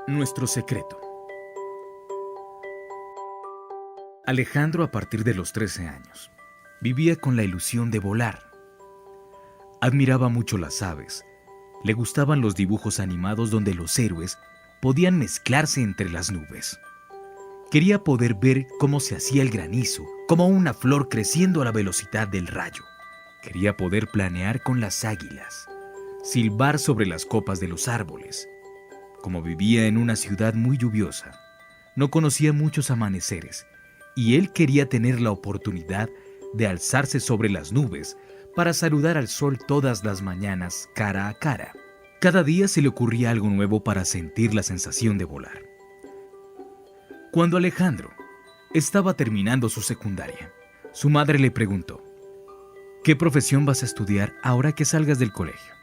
Nuestro secreto. Alejandro, a partir de los 13 años, vivía con la ilusión de volar. Admiraba mucho las aves. Le gustaban los dibujos animados donde los héroes podían mezclarse entre las nubes. Quería poder ver cómo se hacía el granizo, como una flor creciendo a la velocidad del rayo. Quería poder planear con las águilas, silbar sobre las copas de los árboles. Como vivía en una ciudad muy lluviosa, no conocía muchos amaneceres, y él quería tener la oportunidad de alzarse sobre las nubes para saludar al sol todas las mañanas cara a cara. Cada día se le ocurría algo nuevo para sentir la sensación de volar. Cuando Alejandro estaba terminando su secundaria, su madre le preguntó: ¿qué profesión vas a estudiar ahora que salgas del colegio?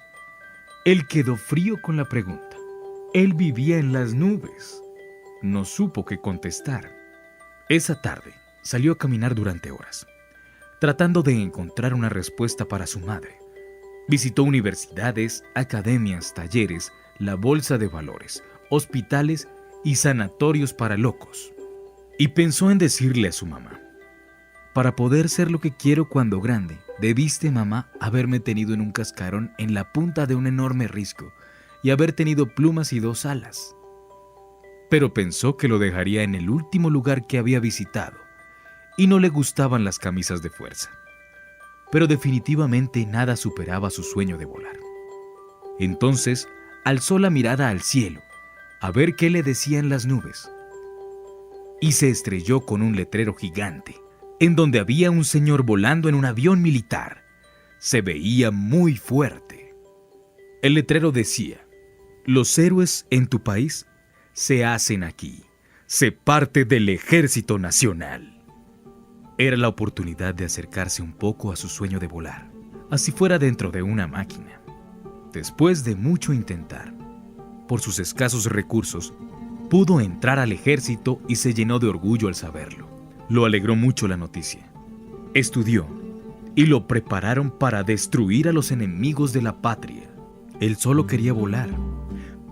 Él quedó frío con la pregunta. Él vivía en las nubes. No supo qué contestar. Esa tarde salió a caminar durante horas, tratando de encontrar una respuesta para su madre. Visitó universidades, academias, talleres, la bolsa de valores, hospitales y sanatorios para locos. Y pensó en decirle a su mamá: para poder ser lo que quiero cuando grande, debiste, mamá, haberme tenido en un cascarón en la punta de un enorme risco y haber tenido plumas y 2 alas. Pero pensó que lo dejaría en el último lugar que había visitado, y no le gustaban las camisas de fuerza. Pero definitivamente nada superaba su sueño de volar. Entonces alzó la mirada al cielo, a ver qué le decían las nubes, y se estrelló con un letrero gigante, en donde había un señor volando en un avión militar. Se veía muy fuerte. El letrero decía: los héroes en tu país se hacen aquí. Sé parte del Ejército Nacional. Era la oportunidad de acercarse un poco a su sueño de volar, así fuera dentro de una máquina. Después de mucho intentar, por sus escasos recursos, pudo entrar al ejército y se llenó de orgullo al saberlo. Lo alegró mucho la noticia. Estudió y lo prepararon para destruir a los enemigos de la patria. Él solo quería volar,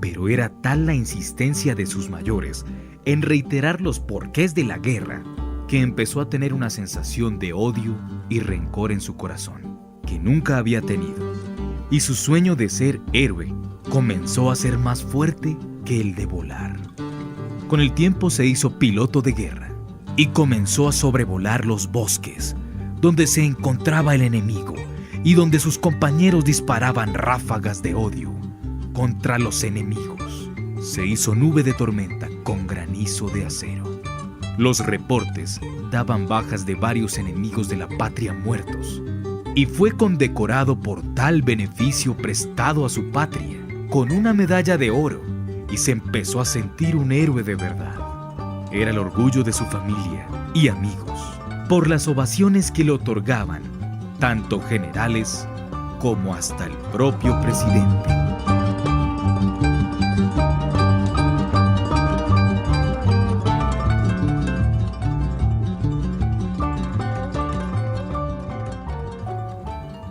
pero era tal la insistencia de sus mayores en reiterar los porqués de la guerra que empezó a tener una sensación de odio y rencor en su corazón que nunca había tenido. Y su sueño de ser héroe comenzó a ser más fuerte que el de volar. Con el tiempo se hizo piloto de guerra y comenzó a sobrevolar los bosques donde se encontraba el enemigo y donde sus compañeros disparaban ráfagas de odio contra los enemigos. Se hizo nube de tormenta con granizo de acero. Los reportes daban bajas de varios enemigos de la patria muertos, y fue condecorado por tal beneficio prestado a su patria con una medalla de oro, y se empezó a sentir un héroe de verdad. Era el orgullo de su familia y amigos por las ovaciones que le otorgaban tanto generales como hasta el propio presidente.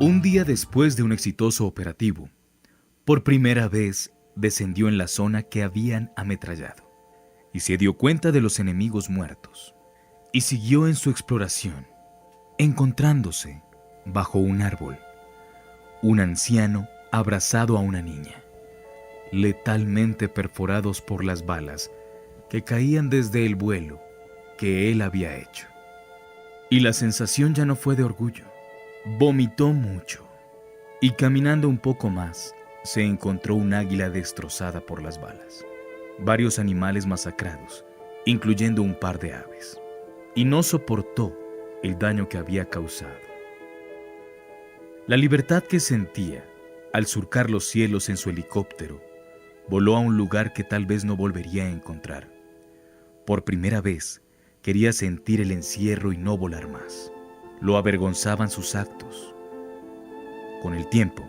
Un día después de un exitoso operativo, por primera vez descendió en la zona que habían ametrallado y se dio cuenta de los enemigos muertos. Y siguió en su exploración, encontrándose bajo un árbol un anciano abrazado a una niña, letalmente perforados por las balas que caían desde el vuelo que él había hecho. Y la sensación ya no fue de orgullo. Vomitó mucho, y caminando un poco más, se encontró un águila destrozada por las balas, varios animales masacrados, incluyendo un par de aves, y no soportó el daño que había causado. La libertad que sentía al surcar los cielos en su helicóptero, voló a un lugar que tal vez no volvería a encontrar. Por primera vez, quería sentir el encierro y no volar más. Lo avergonzaban sus actos. Con el tiempo,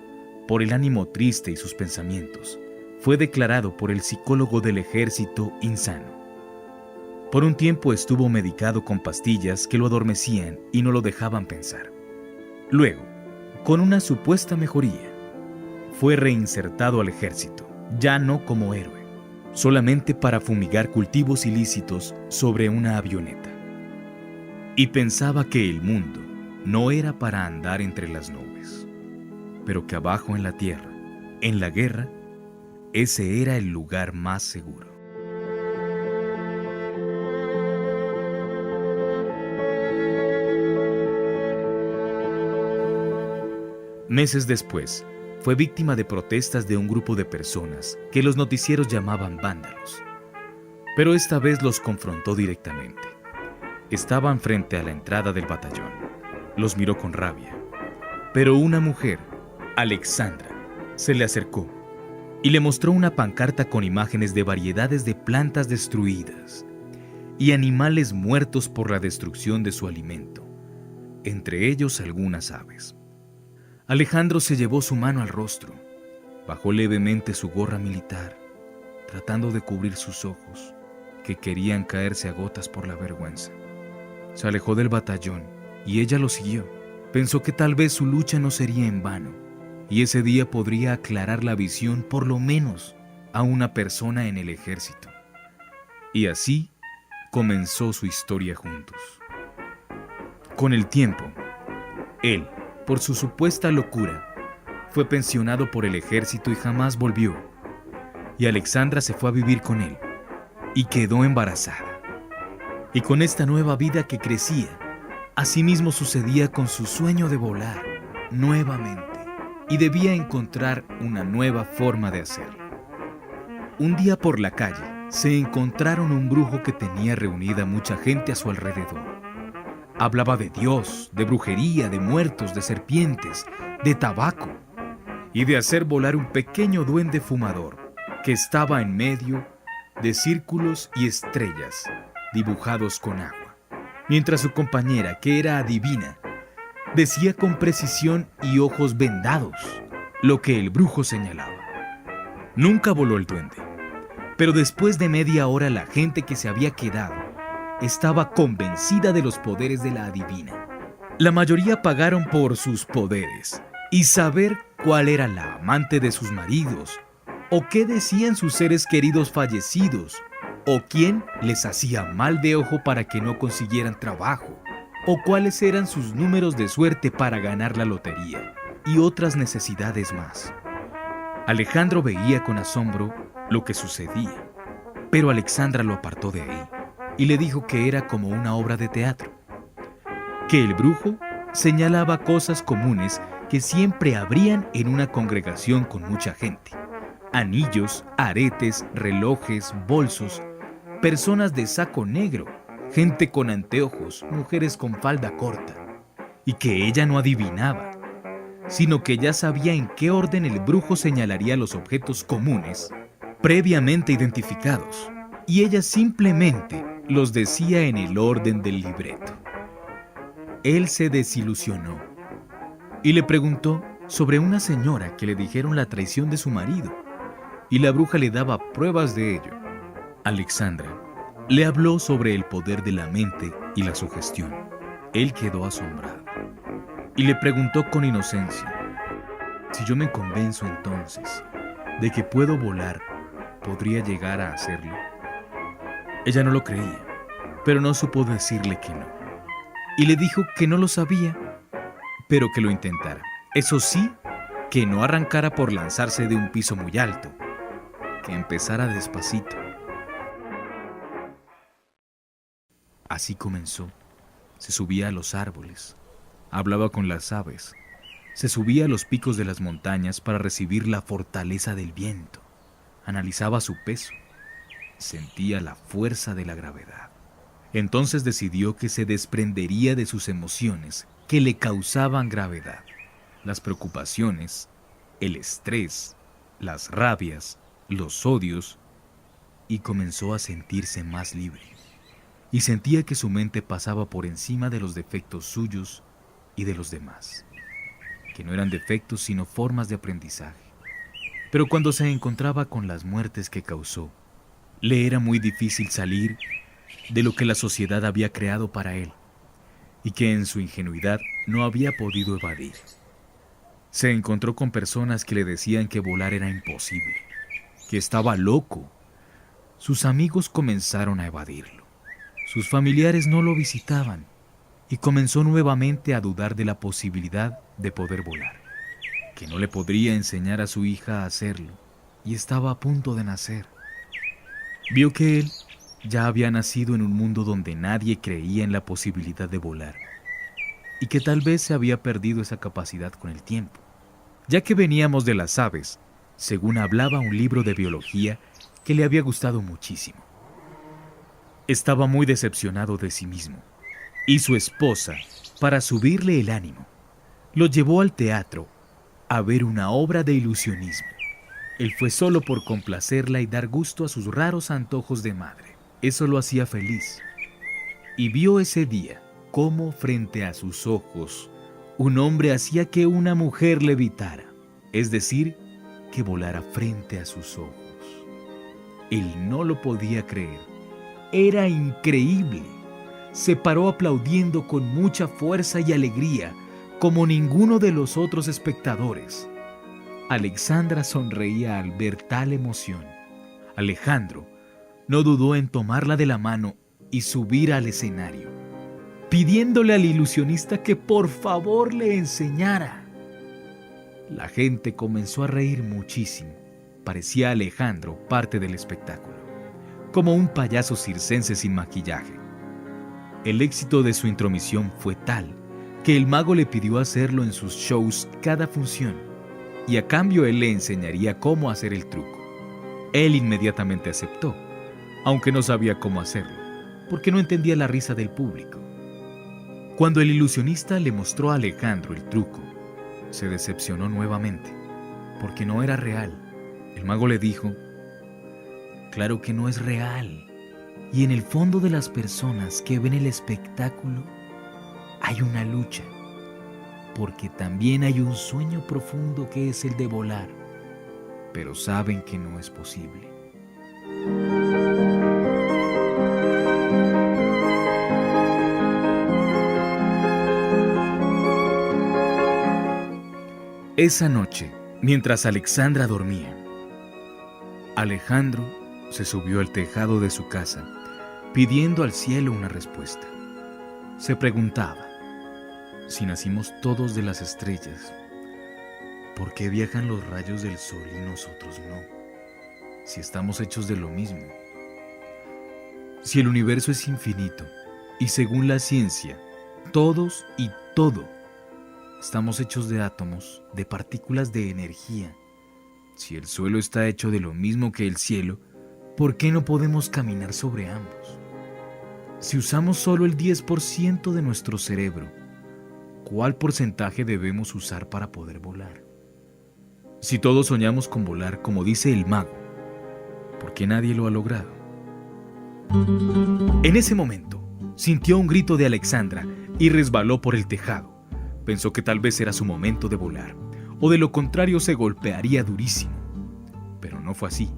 por el ánimo triste y sus pensamientos, fue declarado por el psicólogo del ejército insano. Por un tiempo estuvo medicado con pastillas que lo adormecían y no lo dejaban pensar. Luego, con una supuesta mejoría, fue reinsertado al ejército, ya no como héroe, solamente para fumigar cultivos ilícitos sobre una avioneta. Y pensaba que el mundo no era para andar entre las nubes, pero que abajo en la tierra, en la guerra, ese era el lugar más seguro. Meses después, fue víctima de protestas de un grupo de personas que los noticieros llamaban vándalos. Pero esta vez los confrontó directamente. Estaban frente a la entrada del batallón. Los miró con rabia. Pero una mujer, Alexandra, se le acercó y le mostró una pancarta con imágenes de variedades de plantas destruidas y animales muertos por la destrucción de su alimento, entre ellos algunas aves. Alejandro se llevó su mano al rostro, bajó levemente su gorra militar, tratando de cubrir sus ojos, que querían caerse a gotas por la vergüenza. Se alejó del batallón y ella lo siguió. Pensó que tal vez su lucha no sería en vano, y ese día podría aclarar la visión por lo menos a una persona en el ejército. Y así comenzó su historia juntos. Con el tiempo, él, por su supuesta locura, fue pensionado por el ejército y jamás volvió. Y Alexandra se fue a vivir con él y quedó embarazada. Y con esta nueva vida que crecía, asimismo sucedía con su sueño de volar nuevamente y debía encontrar una nueva forma de hacerlo. Un día por la calle se encontraron un brujo que tenía reunida mucha gente a su alrededor. Hablaba de Dios, de brujería, de muertos, de serpientes, de tabaco y de hacer volar un pequeño duende fumador que estaba en medio de círculos y estrellas dibujados con agua, mientras su compañera, que era adivina, decía con precisión y ojos vendados lo que el brujo señalaba. Nunca voló el duende, pero después de media hora la gente que se había quedado estaba convencida de los poderes de la adivina. La mayoría pagaron por sus poderes y saber cuál era la amante de sus maridos, o qué decían sus seres queridos fallecidos, o quién les hacía mal de ojo para que no consiguieran trabajo, o cuáles eran sus números de suerte para ganar la lotería, y otras necesidades más. Alejandro veía con asombro lo que sucedía, pero Alexandra lo apartó de ahí y le dijo que era como una obra de teatro, que el brujo señalaba cosas comunes que siempre habrían en una congregación con mucha gente: anillos, aretes, relojes, bolsos, personas de saco negro, gente con anteojos, mujeres con falda corta, y que ella no adivinaba, sino que ya sabía en qué orden el brujo señalaría los objetos comunes previamente identificados, y ella simplemente los decía en el orden del libreto. Él se desilusionó y le preguntó sobre una señora que le dijeron la traición de su marido, y la bruja le daba pruebas de ello. Alexandra le habló sobre el poder de la mente y la sugestión. Él quedó asombrado y le preguntó con inocencia: si yo me convenzo entonces de que puedo volar, ¿podría llegar a hacerlo? Ella no lo creía, pero no supo decirle que no. Y le dijo que no lo sabía, pero que lo intentara. Eso sí, que no arrancara por lanzarse de un piso muy alto, que empezara despacito. Así comenzó. Se subía a los árboles, hablaba con las aves, se subía a los picos de las montañas para recibir la fortaleza del viento, analizaba su peso, sentía la fuerza de la gravedad. Entonces decidió que se desprendería de sus emociones que le causaban gravedad, las preocupaciones, el estrés, las rabias, los odios, y comenzó a sentirse más libre. Y sentía que su mente pasaba por encima de los defectos suyos y de los demás, que no eran defectos sino formas de aprendizaje. Pero cuando se encontraba con las muertes que causó, le era muy difícil salir de lo que la sociedad había creado para él y que en su ingenuidad no había podido evadir. Se encontró con personas que le decían que volar era imposible, que estaba loco, sus amigos comenzaron a evadirlo. Sus familiares no lo visitaban y comenzó nuevamente a dudar de la posibilidad de poder volar, que no le podría enseñar a su hija a hacerlo, y estaba a punto de nacer. Vio que él ya había nacido en un mundo donde nadie creía en la posibilidad de volar, y que tal vez se había perdido esa capacidad con el tiempo, ya que veníamos de las aves, según hablaba un libro de biología que le había gustado muchísimo. Estaba muy decepcionado de sí mismo, y su esposa, para subirle el ánimo, lo llevó al teatro a ver una obra de ilusionismo. Él fue solo por complacerla y dar gusto a sus raros antojos de madre. Eso lo hacía feliz. Y vio ese día cómo frente a sus ojos un hombre hacía que una mujer levitara, es decir, que volara frente a sus ojos. Él no lo podía creer. Era increíble. Se paró aplaudiendo con mucha fuerza y alegría, como ninguno de los otros espectadores. Alexandra sonreía al ver tal emoción. Alejandro no dudó en tomarla de la mano y subir al escenario, pidiéndole al ilusionista que por favor le enseñara. La gente comenzó a reír muchísimo. Parecía Alejandro parte del espectáculo, como un payaso circense sin maquillaje. El éxito de su intromisión fue tal que el mago le pidió hacerlo en sus shows cada función, y a cambio él le enseñaría cómo hacer el truco. Él inmediatamente aceptó, aunque no sabía cómo hacerlo, porque no entendía la risa del público. Cuando el ilusionista le mostró a Alejandro el truco, se decepcionó nuevamente, porque no era real. El mago le dijo: «Claro que no es real, y en el fondo de las personas que ven el espectáculo hay una lucha, porque también hay un sueño profundo que es el de volar, pero saben que no es posible». Esa noche, mientras Alexandra dormía, Alejandro se subió al tejado de su casa, pidiendo al cielo una respuesta. Se preguntaba: si nacimos todos de las estrellas, ¿por qué viajan los rayos del sol y nosotros no? Si estamos hechos de lo mismo. Si el universo es infinito, y según la ciencia, todos y todo estamos hechos de átomos, de partículas de energía. Si el suelo está hecho de lo mismo que el cielo, ¿por qué no podemos caminar sobre ambos? Si usamos solo el 10% de nuestro cerebro, ¿cuál porcentaje debemos usar para poder volar? Si todos soñamos con volar, como dice el mago, ¿por qué nadie lo ha logrado? En ese momento, sintió un grito de Alexandra y resbaló por el tejado. Pensó que tal vez era su momento de volar, o de lo contrario se golpearía durísimo. Pero no fue así.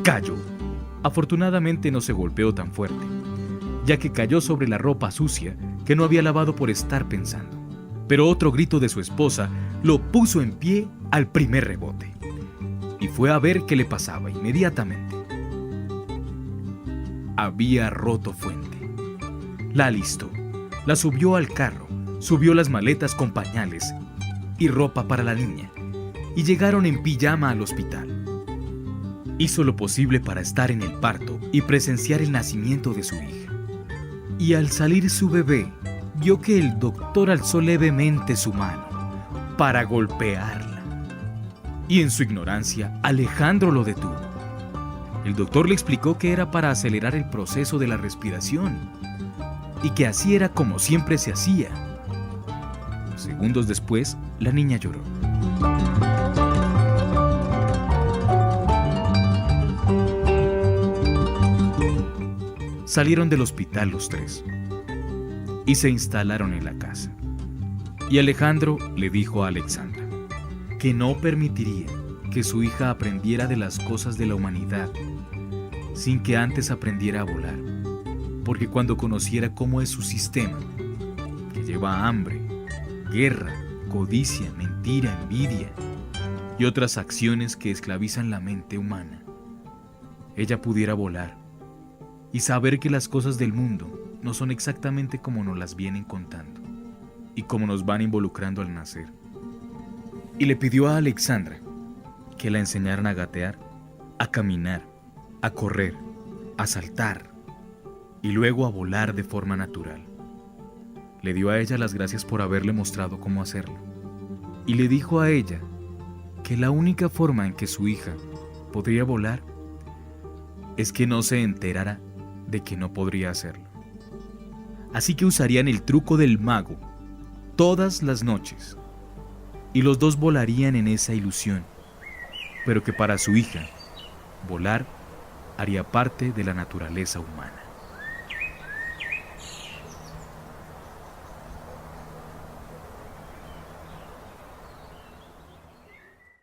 Cayó. Afortunadamente no se golpeó tan fuerte, ya que cayó sobre la ropa sucia que no había lavado por estar pensando. Pero otro grito de su esposa lo puso en pie al primer rebote, y fue a ver qué le pasaba inmediatamente. Había roto fuente. La alistó, la subió al carro, subió las maletas con pañales y ropa para la niña, y llegaron en pijama al hospital. Hizo lo posible para estar en el parto y presenciar el nacimiento de su hija. Y al salir su bebé, vio que el doctor alzó levemente su mano para golpearla. Y en su ignorancia, Alejandro lo detuvo. El doctor le explicó que era para acelerar el proceso de la respiración, y que así era como siempre se hacía. Segundos después, la niña lloró. Salieron del hospital los tres y se instalaron en la casa. Y Alejandro le dijo a Alexandra que no permitiría que su hija aprendiera de las cosas de la humanidad sin que antes aprendiera a volar, porque cuando conociera cómo es su sistema, que lleva hambre, guerra, codicia, mentira, envidia y otras acciones que esclavizan la mente humana, ella pudiera volar y saber que las cosas del mundo no son exactamente como nos las vienen contando y como nos van involucrando al nacer. Y le pidió a Alexandra que la enseñaran a gatear, a caminar, a correr, a saltar y luego a volar de forma natural. Le dio a ella las gracias por haberle mostrado cómo hacerlo y le dijo a ella que la única forma en que su hija podría volar es que no se enterara de que no podría hacerlo. Así que usarían el truco del mago todas las noches y los dos volarían en esa ilusión, pero que para su hija, volar haría parte de la naturaleza humana.